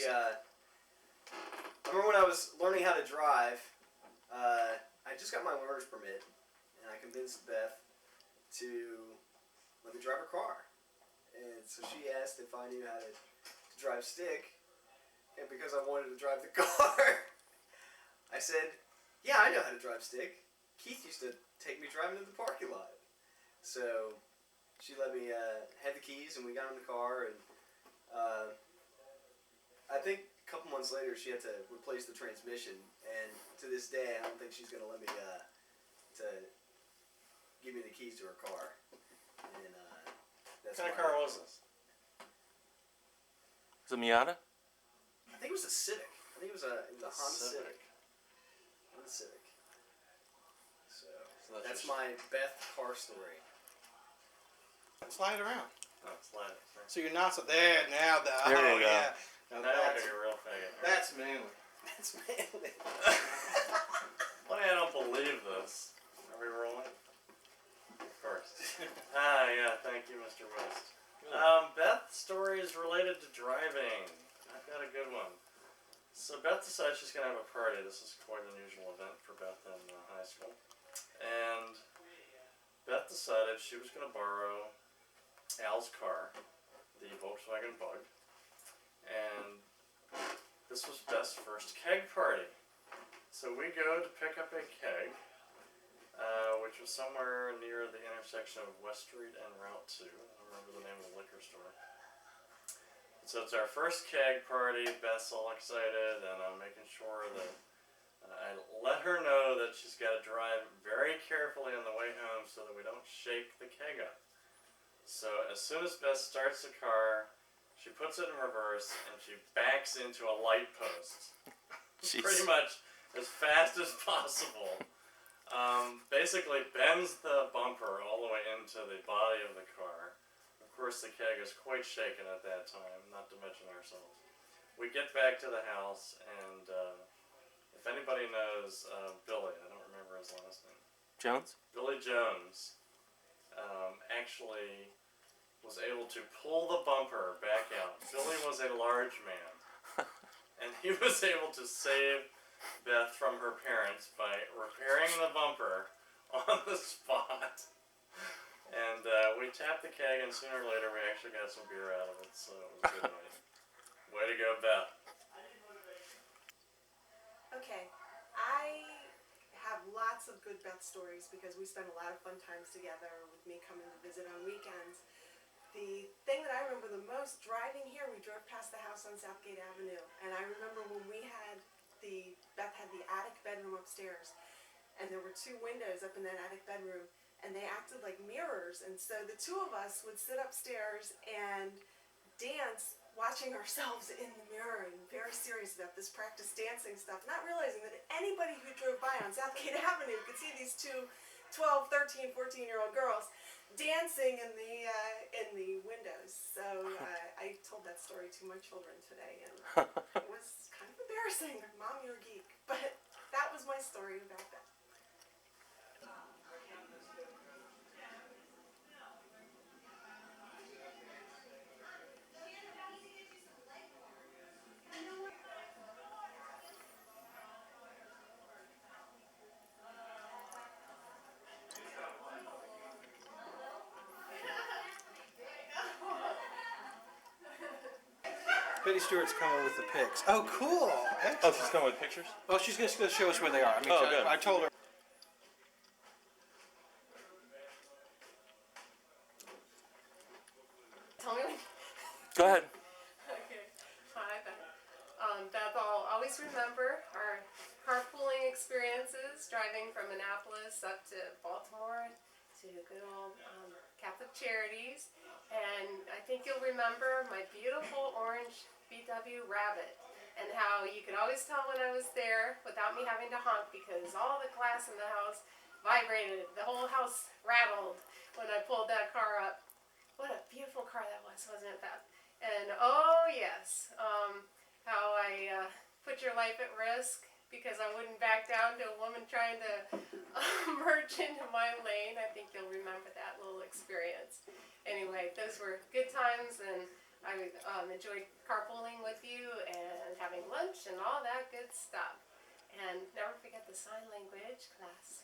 I remember when I was learning how to drive, I just got my learner's permit, and I convinced Beth to let me drive her car. And so she asked if I knew how to drive stick, and because I wanted to drive the car, I said, yeah, I know how to drive stick. Keith used to take me driving in the parking lot. So she let me have the keys, and we got in the car, and I think a couple months later she had to replace the transmission, and to this day I don't think she's going to let me to give me the keys to her car. And that's what kind of car was this? Was it Miata? I think it was a Civic. I think it was a Honda Civic. Honda Civic. So that's my Beth car story. Slide it around. Oh, slide it. Sorry. So you're not so there now. There you go. Yeah. Now that's a real faggot. That's manly. That's manly. Well, I don't believe this. Are we rolling? Of course. Yeah, thank you, Mr. West. Beth's story is related to driving. I've got a good one. So Beth decides she's going to have a party. This is quite an unusual event for Beth in high school. And Beth decided she was going to borrow Al's car, the Volkswagen Bug. And this was Beth's first keg party. So we go to pick up a keg, which was somewhere near the intersection of West Street and Route 2. I don't remember the name of the liquor store. So it's our first keg party. Beth's all excited, and I'm making sure that I let her know that she's got to drive very carefully on the way home so that we don't shake the keg up. So as soon as Beth starts the car, she puts it in reverse and she backs into a light post. Pretty much as fast as possible. Basically bends the bumper all the way into the body of the car. Of course the keg is quite shaken at that time, not to mention ourselves. We get back to the house, and if anybody knows Billy, I don't remember his last name. Jones? Billy Jones actually was able to pull the bumper back out. Billy was a large man, and he was able to save Beth from her parents by repairing the bumper on the spot. And we tapped the keg, and sooner or later we actually got some beer out of it, so it was a good night. Way to go, Beth. Okay, I have lots of good Beth stories because we spend a lot of fun times together with me coming to visit on weekends. The thing that I remember the most, driving here, we drove past the house on Southgate Avenue, and I remember when Beth had the attic bedroom upstairs, and there were two windows up in that attic bedroom, and they acted like mirrors, and so the two of us would sit upstairs and dance, watching ourselves in the mirror, and very serious about this practice dancing stuff, not realizing that anybody who drove by on Southgate Avenue could see these two 12, 13, 14-year-old girls dancing in the windows. So I told that story to my children today, and it was kind of embarrassing. Mom, you're a geek. But that was my story about that. Betty Stewart's coming with the pics. Oh, cool. Excellent. Oh, she's coming with pictures? Well, she's going to show us where they are. Good. I told her. Tell me when. Go ahead. Okay. Hi, Beth. Beth, I'll always remember our carpooling experiences, driving from Annapolis up to Baltimore to good old Catholic Charities. And I think you'll remember my beautiful orange VW Rabbit, and how you could always tell when I was there without me having to honk because all the glass in the house vibrated. The whole house rattled when I pulled that car up. What a beautiful car that was, wasn't it, Beth? And oh yes, how I put your life at risk because I wouldn't back down to a woman trying to merge into my lane. I think you'll remember that little experience. Anyway, those were good times, and I enjoyed carpooling with you and having lunch and all that good stuff. And never forget the sign language class.